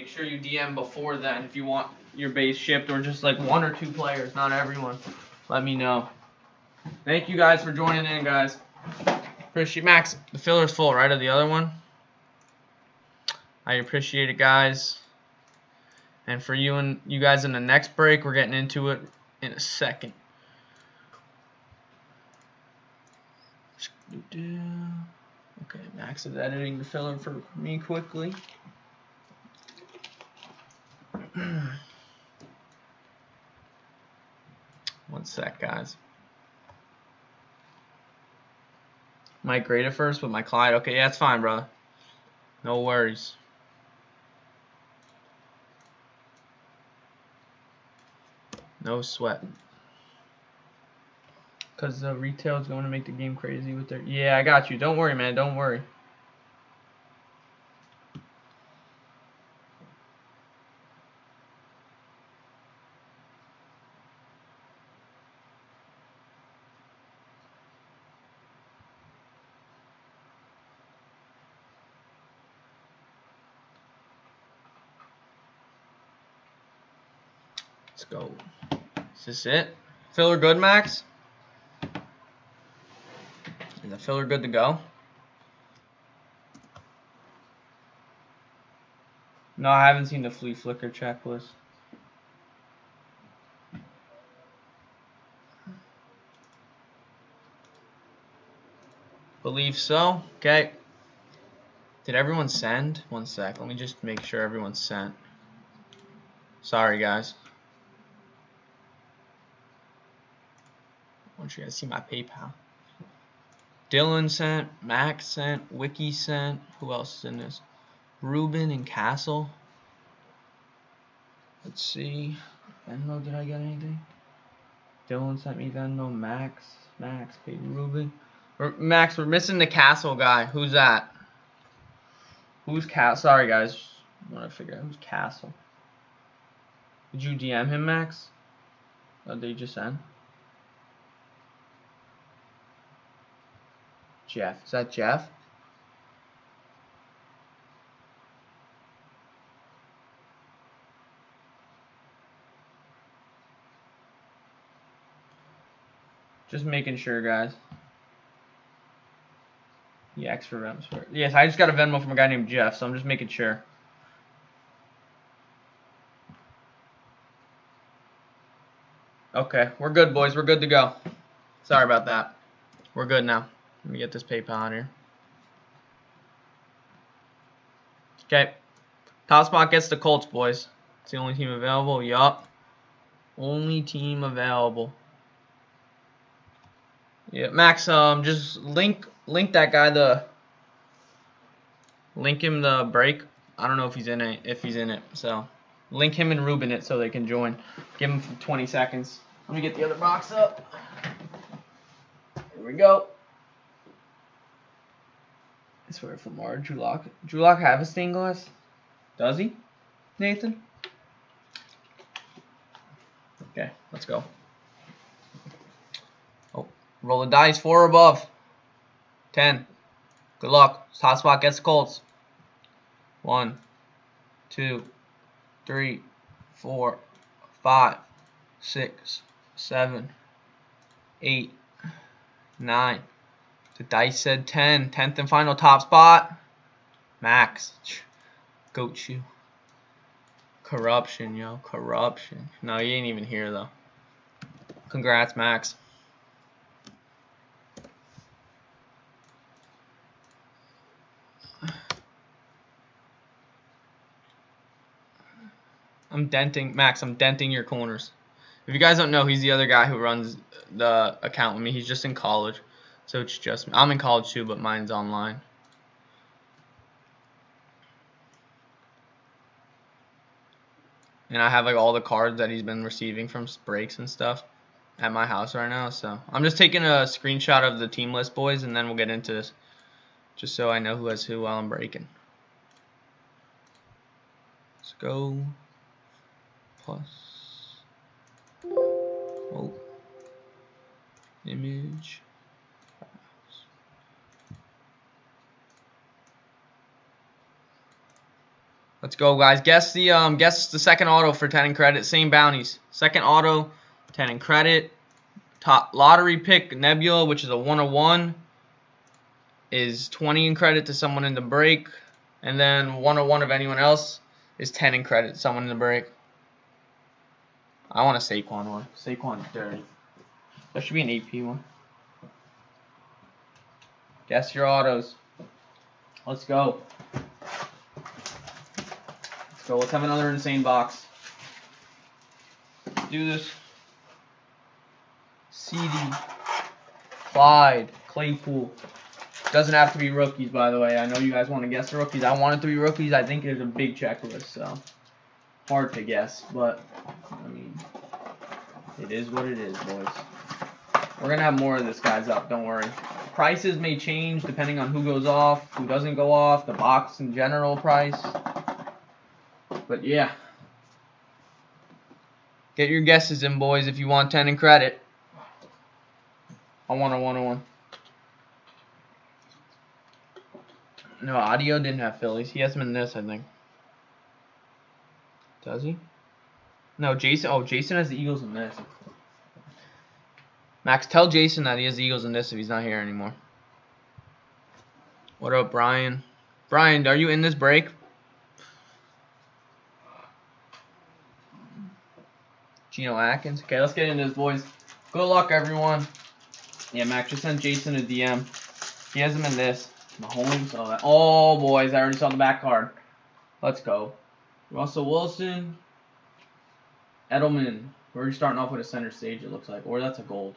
Make sure you DM before then if you want your base shipped, or just like 1 or 2 players, not everyone. Let me know. Thank you guys for joining in, guys. Appreciate Max. The filler's full, right, of the other one? I appreciate it, guys. And for you guys in the next break, we're getting into it in a second. Okay, Max is editing the filler for me quickly. One sec, guys. Might grade it first with my Clyde. Okay, yeah, that's fine, brother. No worries. No sweat. Because the retail is going to make the game crazy with their... Yeah, I got you. Don't worry, man. Don't worry. Let's go. Is this it? Filler good, Max? Is the filler good to go? No, I haven't seen the flea flicker checklist. Believe so. Okay. Did everyone send? One sec. Let me just make sure everyone's sent. Sorry, guys. I want you guys to see my PayPal. Dylan sent. Max sent. Wiki sent. Who else is in this? Ruben and Castle. Let's see. Venmo, did I get anything? Dylan sent me Venmo. Max paid Ruben. Max, we're missing the Castle guy. Who's that? Who's Castle? Sorry, guys. I want to figure out who's Castle. Did you DM him, Max? Or did you just send? Jeff. Is that Jeff? Just making sure, guys. Yeah, extra Venmo. Yes, I just got a Venmo from a guy named Jeff, so I'm just making sure. Okay, we're good, boys. We're good to go. Sorry about that. We're good now. Let me get this PayPal on here. Okay. Top spot gets the Colts, boys. It's the only team available. Yup. Only team available. Yeah, Max, just link that guy link him the break. I don't know if he's in it, so link him and Ruben it so they can join. Give him 20 seconds. Let me get the other box up. Here we go. I swear for Lamar. Drew Lock have a stained glass? Does he, Nathan? Okay, let's go. Oh, roll the dice. 4 or above. 10. Good luck. Top spot gets the Colts. 1, 2, 3, 4, 5, 6, 7, 8, 9. The dice said 10. 10th and final top spot. Max. Goat you. Corruption, yo. Corruption. No, you ain't even here, though. Congrats, Max. Max, I'm denting your corners. If you guys don't know, he's the other guy who runs the account with me. He's just in college. So it's just me. I'm in college too, but mine's online. And I have like all the cards that he's been receiving from breaks and stuff at my house right now. So I'm just taking a screenshot of the team list, boys, and then we'll get into this. Just so I know who has who while I'm breaking. Let's go. Plus. Oh. Image. Let's go, guys. Guess the second auto for 10 in credit. Same bounties. Second auto, 10 in credit. Top lottery pick Nebula, which is a 101, is 20 in credit to someone in the break, and then 101 of anyone else is 10 in credit to someone in the break. I want a Saquon one. Saquon's dirty. There should be an AP one. Guess your autos. Let's go. Let's go. Let's have another insane box. Let's do this. CD. Clyde. Claypool. Doesn't have to be rookies, by the way. I know you guys want to guess the rookies. I want it to be rookies. I think there's a big checklist, so hard to guess. But, I mean, it is what it is, boys. We're going to have more of this, guys, up. Don't worry. Prices may change depending on who goes off, who doesn't go off, the box in general price. But, yeah. Get your guesses in, boys, if you want 10 in credit. I want a 101. No, Audio didn't have Phillies. He has them in this, I think. Does he? No, Jason. Oh, Jason has the Eagles in this. Max, tell Jason that he has the Eagles in this if he's not here anymore. What up, Brian? Brian, are you in this break? Geno Atkins. Okay, let's get into this, boys. Good luck, everyone. Yeah, Max, just sent Jason a DM. He has them in this. Mahomes. Oh, boys, I already saw the back card. Let's go. Russell Wilson. Edelman. We're already starting off with a center stage, it looks like. Or that's a gold.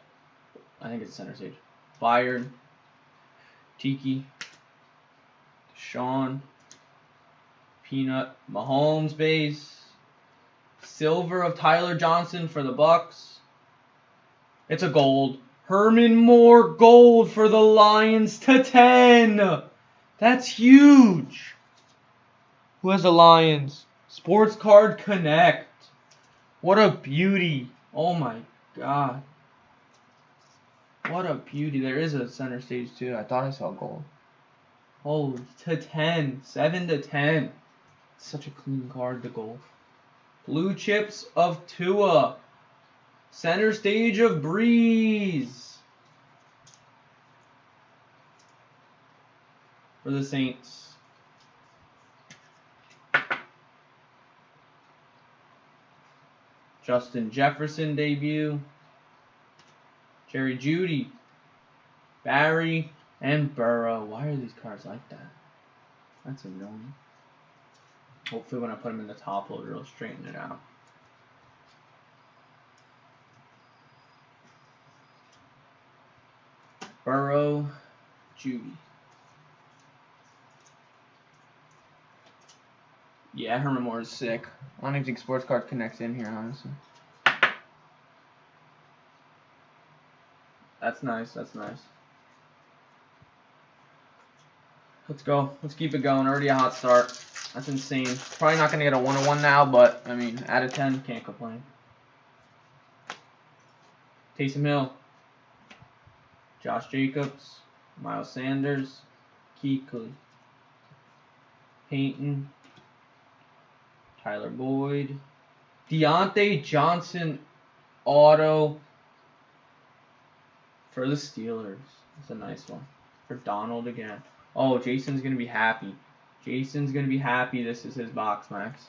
I think it's a center stage. Bayard. Tiki. Sean. Peanut. Mahomes base. Silver of Tyler Johnson for the Bucks. It's a gold. Herman Moore gold for the Lions to 10. That's huge. Who has the Lions? Sports Card Connect. What a beauty. Oh my god. What a beauty. There is a center stage too. I thought I saw gold. Holy, to 10. 7 to 10. Such a clean card, the gold. Blue chips of Tua. Center stage of Breeze. For the Saints. Justin Jefferson debut. Jerry Jeudy. Barry and Burrow. Why are these cards like that? That's annoying. Hopefully when I put them in the top loader, it'll straighten it out. Burrow, Jeudy. Yeah, Herman Moore is sick. I don't even think Sports Card connects in here, honestly. That's nice, that's nice. Let's go. Let's keep it going. Already a hot start. That's insane. Probably not going to get a 101 now, but, I mean, out of 10, can't complain. Taysom Hill. Josh Jacobs. Miles Sanders. Kuechly. Peyton. Tyler Boyd. Deontay Johnson auto for the Steelers. That's a nice one. For Donald again. Oh, Jason's going to be happy. Jason's going to be happy this is his box, Max.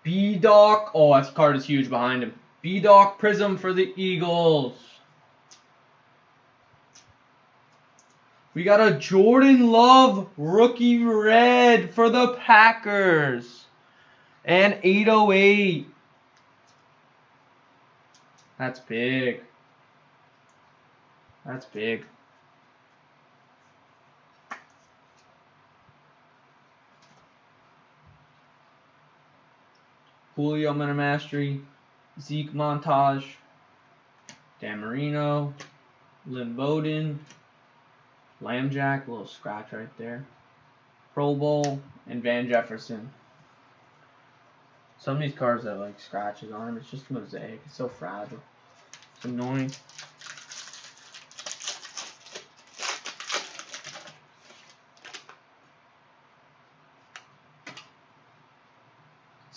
B-Doc. Oh, that card is huge behind him. B-Doc Prism for the Eagles. We got a Jordan Love rookie red for the Packers. And 808. That's big. That's big. Julio Mastery, Zeke Montage, Dan Marino, Lynn Bowden, Lambjack, a little scratch right there, Pro Bowl, and Van Jefferson. Some of these cards have like scratches on them. It's just Mosaic. It's so fragile. It's annoying.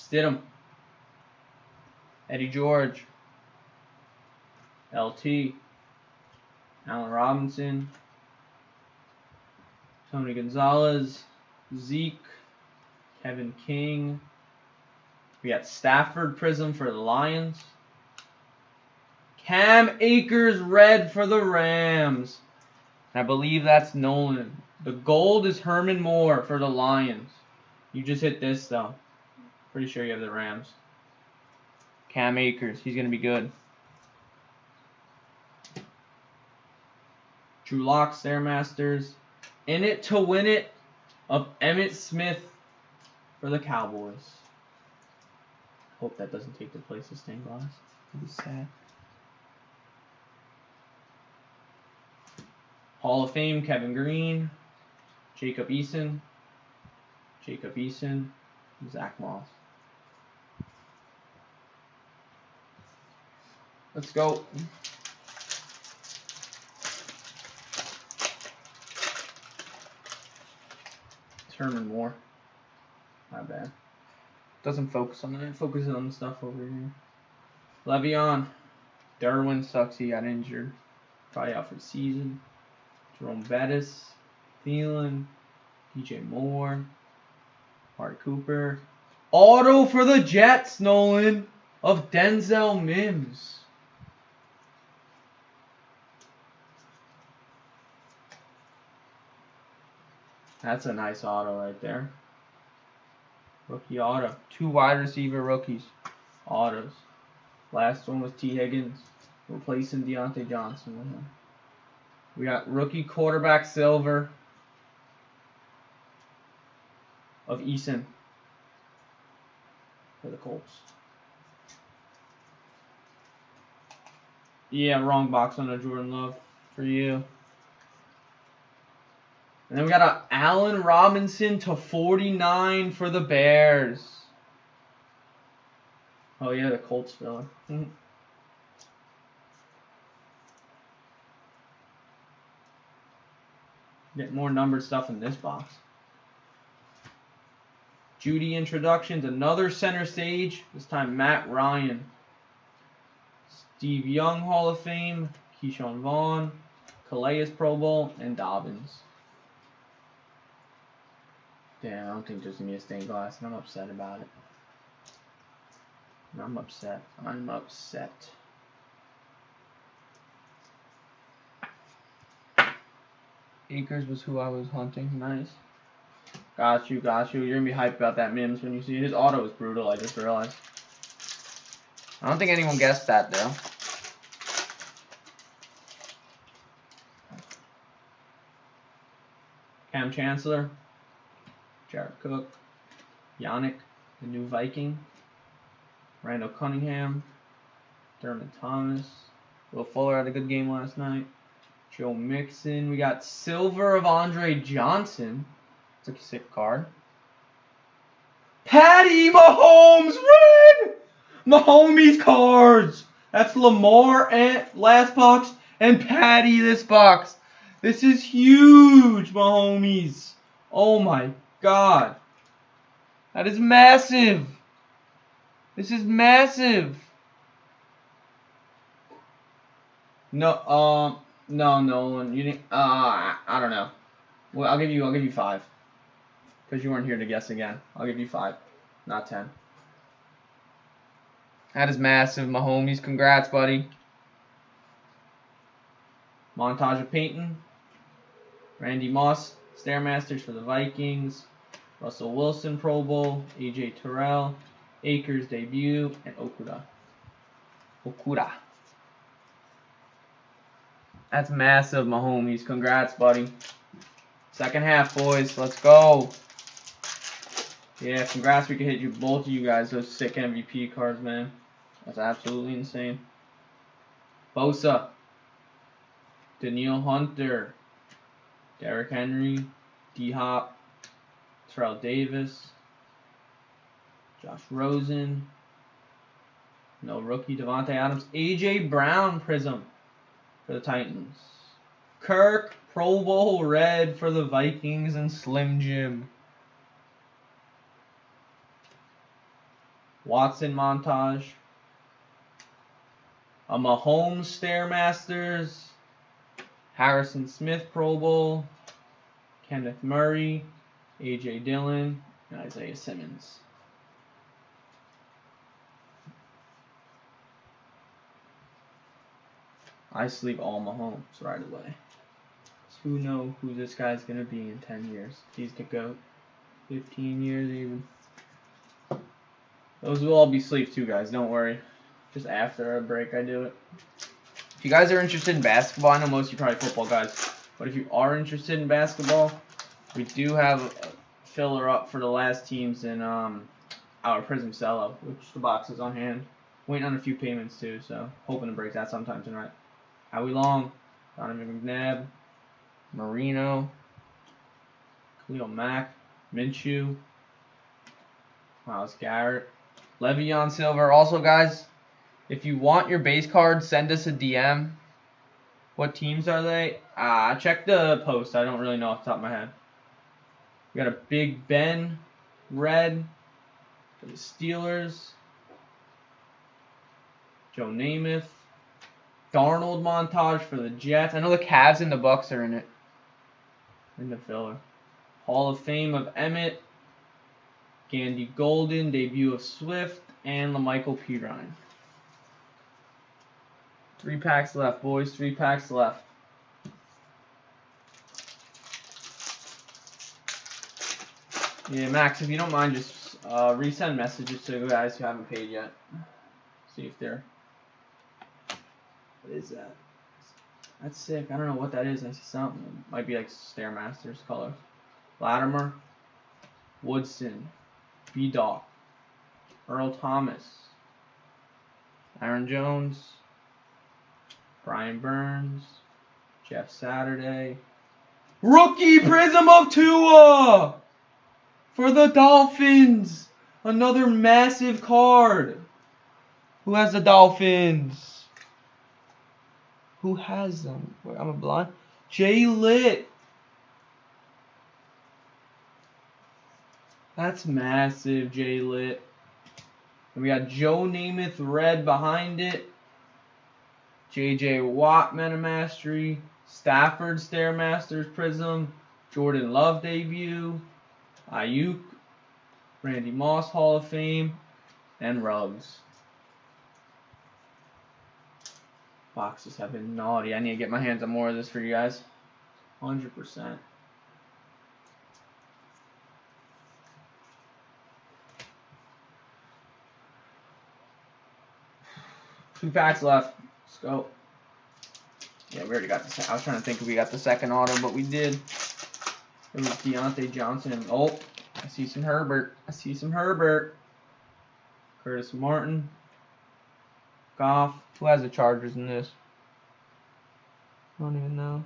Stidham. Eddie George. LT. Allen Robinson. Tony Gonzalez. Zeke. Kevin King. We got Stafford Prism for the Lions. Cam Akers red for the Rams. I believe that's Nolan. The gold is Herman Moore for the Lions. You just hit this though. Pretty sure you have the Rams. Cam Akers. He's going to be good. Drew Lock, Stairmasters. In it to win it of Emmitt Smith for the Cowboys. Hope that doesn't take the place of stained glass. It'd be sad. Hall of Fame, Kevin Green. Jacob Eason. Zach Moss. Let's go. Herman Moore. Not bad. Doesn't focus on it. Focuses on the stuff over here. Le'Veon. Derwin sucks. He got injured. Probably out for the season. Jerome Bettis. Thielen. DJ Moore. Mark Cooper. Auto for the Jets, Nolan, of Denzel Mims. That's a nice auto right there. Rookie auto. 2 wide receiver rookies. Autos. Last one was T. Higgins. Replacing Deontay Johnson with him. We got rookie quarterback silver of Eason for the Colts. Yeah, wrong box on a Jordan Love for you. And then we got an Allen Robinson to 49 for the Bears. Oh yeah, the Colts filler. Get more numbered stuff in this box. Judy introductions, another center stage. This time Matt Ryan. Steve Young Hall of Fame. Keyshawn Vaughn. Calais Pro Bowl. And Dobbins. Damn, I don't think there's going to be a stained glass, and I'm upset about it. I'm upset. Akers was who I was hunting. Nice. Got you. You're going to be hyped about that Mims when you see it. His auto is brutal, I just realized. I don't think anyone guessed that, though. Cam Chancellor. Jared Cook. Yannick, the new Viking. Randall Cunningham. Dermot Thomas. Will Fuller had a good game last night. Joe Mixon. We got silver of Andre Johnson. It's a sick card. Patty Mahomes red! Mahomes cards! That's Lamar and last box and Patty this box. This is huge, Mahomes. Oh my God. That is massive. This is massive. No, Nolan. You didn't. I don't know. Well, I'll give you 5. Because you weren't here to guess again. I'll give you 5, not 10. That is massive, Mahomes. Congrats, buddy. Montage of Peyton. Randy Moss, Stairmasters for the Vikings. Russell Wilson, Pro Bowl. AJ Terrell. Akers debut. And Okuda. That's massive, Mahomes. Congrats, buddy. Second half, boys. Let's go. Yeah, congrats. We can hit you, both of you guys, those sick MVP cards, man. That's absolutely insane. Bosa. Daniil Hunter. Derrick Henry. D-Hop. Terrell Davis. Josh Rosen. No rookie. Devontae Adams. A.J. Brown Prism for the Titans. Kirk Pro Bowl red for the Vikings and Slim Jim. Watson montage. A Mahomes Stairmasters. Harrison Smith Pro Bowl. Kenneth Murray. A.J. Dillon. And Isaiah Simmons. I sleep all Mahomes right away. So who knows who this guy's going to be in 10 years. He's the GOAT. 15 years even. Those will all be sleep too, guys. Don't worry. Just after a break I do it. If you guys are interested in basketball, I know most of you are probably football guys, but if you are interested in basketball, we do have a filler up for the last teams in our Prism Cello, which the box is on hand. Waiting on a few payments too, so hoping to break that sometime tonight. Howie Long, Donovan McNabb, Marino, Khalil Mack, Minshew, Myles Garrett, Le'Veon Silver. Also, guys, if you want your base cards, send us a DM. What teams are they? Check the post. I don't really know off the top of my head. We got a Big Ben red for the Steelers. Joe Namath. Darnold montage for the Jets. I know the Cavs and the Bucks are in it. In the filler. Hall of Fame of Emmett. Gandy Golden. Debut of Swift. And LaMichael Pirine. 3 packs left, boys. 3 packs left. Yeah, Max, if you don't mind, just resend messages to the guys who haven't paid yet. See if they're... What is that? That's sick. I don't know what that is. I see something. It might be like Stairmasters color. Latimer. Woodson. B-Dog. Earl Thomas. Aaron Jones. Brian Burns. Jeff Saturday. Rookie Prism of Tua! For the Dolphins! Another massive card. Who has the Dolphins? Who has them? Wait, I'm a blind. Jay Litt. That's massive, Jay Litt. And we got Joe Namath red behind it. J.J. Watt Metamastery. Stafford Stairmasters Prism. Jordan Love debut. Ayuk. Randy Moss Hall of Fame. And Ruggs. Boxes have been naughty. I need to get my hands on more of this for you guys. 100%. Two packs left. Let's go. Yeah, we already got the. I was trying to think if we got the second auto, but we did. It was Deontay Johnson and oh, I see some Herbert. I see some Herbert. Curtis Martin. Goff. Who has the Chargers in this? I don't even know.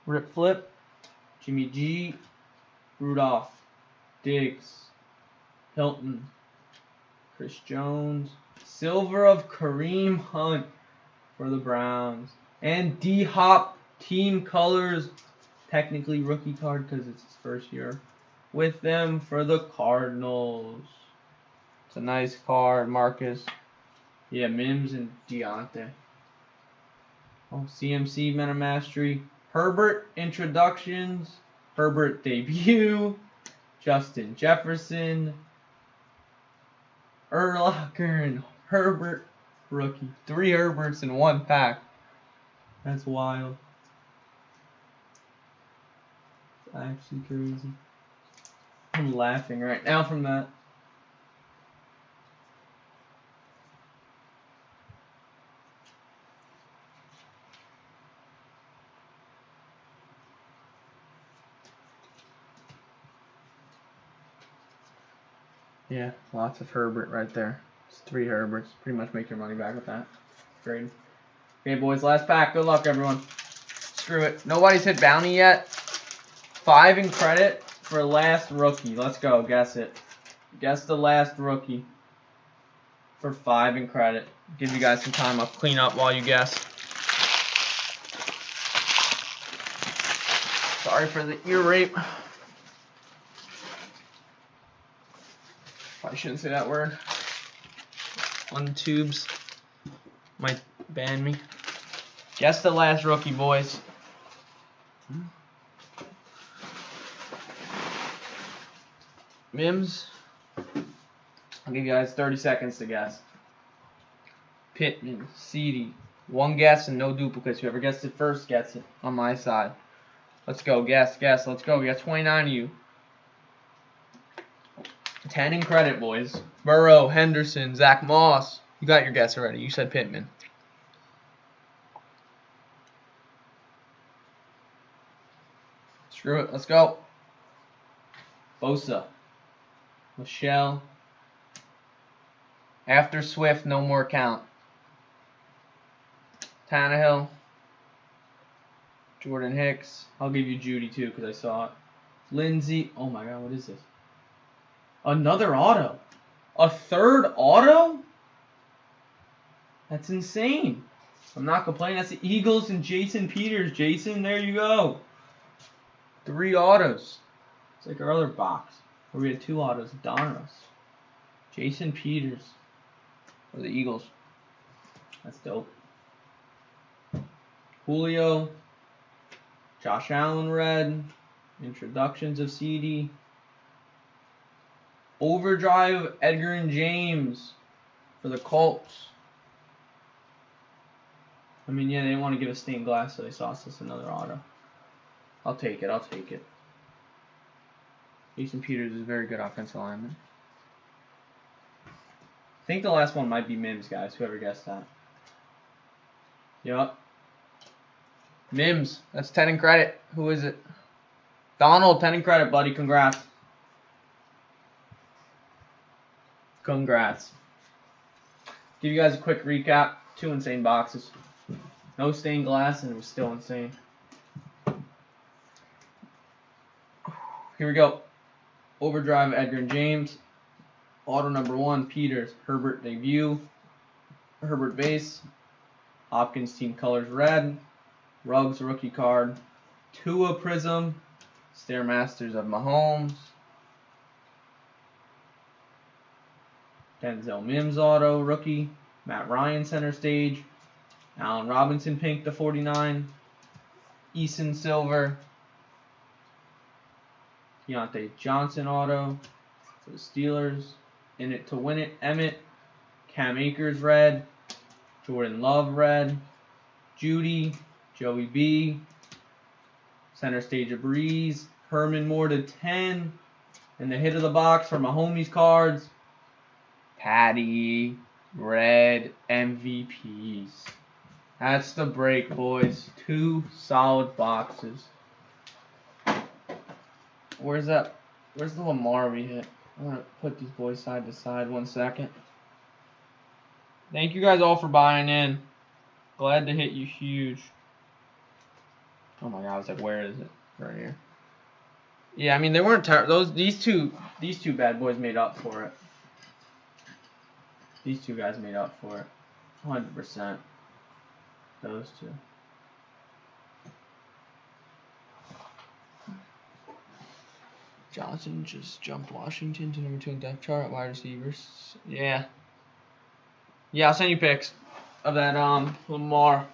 Rip Flip. Jimmy G. Rudolph. Diggs. Hilton. Chris Jones. Silver of Kareem Hunt for the Browns. And D-Hop Team Colors. Technically rookie card because it's his first year with them for the Cardinals. It's a nice card, Marcus. Yeah, Mims and Deontay. Oh, CMC Metamastery. Herbert introductions. Herbert debut. Justin Jefferson. Urlacher and Herbert rookie. 3 Herberts in 1 pack. That's wild. It's actually crazy. I'm laughing right now from that. Yeah, lots of Herbert right there. It's 3 Herberts. Pretty much make your money back with that. Great. Okay, boys, last pack. Good luck, everyone. Screw it. Nobody's hit bounty yet. 5 in credit for last rookie. Let's go. Guess it. Guess the last rookie for 5 in credit. Give you guys some time. I'll clean up while you guess. Sorry for the ear rape. Probably shouldn't say that word. on tubes. Might ban me. Guess the last rookie, boys. Mims. I'll give you guys 30 seconds to guess. Pittman, CD. One guess and no duplicates. Whoever gets it first gets it on my side. Let's go. Guess. Let's go. We got 29 of you. 10 in credit, boys. Burrow, Henderson, Zach Moss. You got your guess already. You said Pittman. Screw it. Let's go. Bosa. Michelle. After Swift, no more count. Tannehill. Jordan Hicks. I'll give you Judy too because I saw it. Lindsay. Oh my god, what is this? Another auto. A third auto? That's insane. I'm not complaining. That's the Eagles and Jason Peters. Jason, there you go. 3 autos. It's like our other box where we had 2 autos. Donruss. Jason Peters. For the Eagles. That's dope. Julio. Josh Allen red. Introductions of CD. Overdrive Edgar and James for the Colts. I mean, yeah, they didn't want to give us stained glass, so they saw us as another auto. I'll take it. Jason Peters is a very good offensive lineman. I think the last one might be Mims, guys, whoever guessed that. Yup. Mims, that's 10 in credit. Who is it? Donald, 10 in credit, buddy. Congrats. Congrats. Give you guys a quick recap. 2 insane boxes. No stained glass, and it was still insane. Here we go. Overdrive Edgar and James. Auto number 1, Peters. Herbert debut. Herbert base. Hopkins team colors red. Ruggs rookie card. Tua Prism. Stairmasters of Mahomes. Denzel Mims auto rookie. Matt Ryan center stage. Allen Robinson pink to 49. Eason silver. Deontay Johnson auto for the Steelers. In it to win it. Emmett. Cam Akers red. Jordan Love red. Judy. Joey B. Center stage of Breeze. Herman Moore to 10. And the hit of the box for my homies cards. Patty. Red MVPs. That's the break, boys. 2 solid boxes. Where's the Lamar we hit? I'm going to put these boys side to side 1 second. Thank you guys all for buying in. Glad to hit you huge. Oh my god, I was like, where is it? Right here. Yeah, I mean, they weren't these two bad boys made up for it. These 2 guys made up for it. 100%. Those 2. Johnson just jumped Washington to number 2 in depth chart. Wide receivers. Yeah. Yeah, I'll send you pics of that Lamar.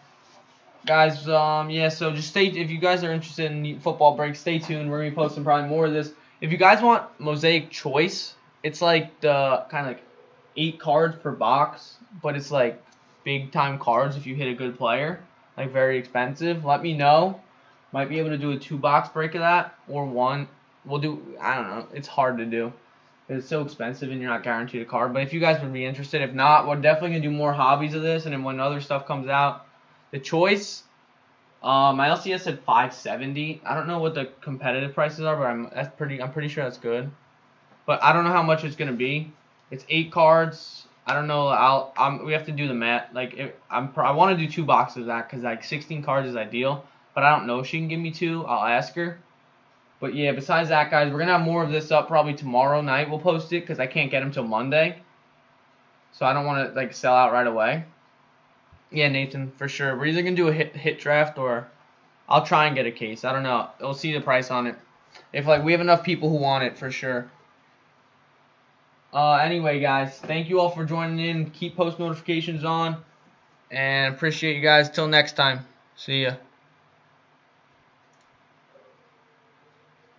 Guys, yeah, so just if you guys are interested in football breaks, stay tuned. We're going to be posting probably more of this. If you guys want Mosaic Choice, it's like the kind of like 8 cards per box, but it's like big time cards if you hit a good player. Like very expensive. Let me know. Might be able to do a 2-box break of that or 1. We'll do, I don't know. It's hard to do. It's so expensive and you're not guaranteed a card. But if you guys would be interested, if not, we're definitely going to do more hobbies of this. And then when other stuff comes out, the choice, my LCS said 570. I don't know what the competitive prices are, but I'm pretty sure that's good. But I don't know how much it's gonna be. It's 8 cards. I don't know. We have to do the math. Like I want to do 2 boxes of that because like 16 cards is ideal. But I don't know if she can give me 2. I'll ask her. But yeah, besides that, guys, we're gonna have more of this up probably tomorrow night. We'll post it because I can't get them till Monday. So I don't want to like sell out right away. Yeah, Nathan, for sure. We're either going to do a hit draft or I'll try and get a case. I don't know. We'll see the price on it. If like we have enough people who want it, for sure. Anyway, guys, thank you all for joining in. Keep post notifications on. And appreciate you guys. Till next time. See ya.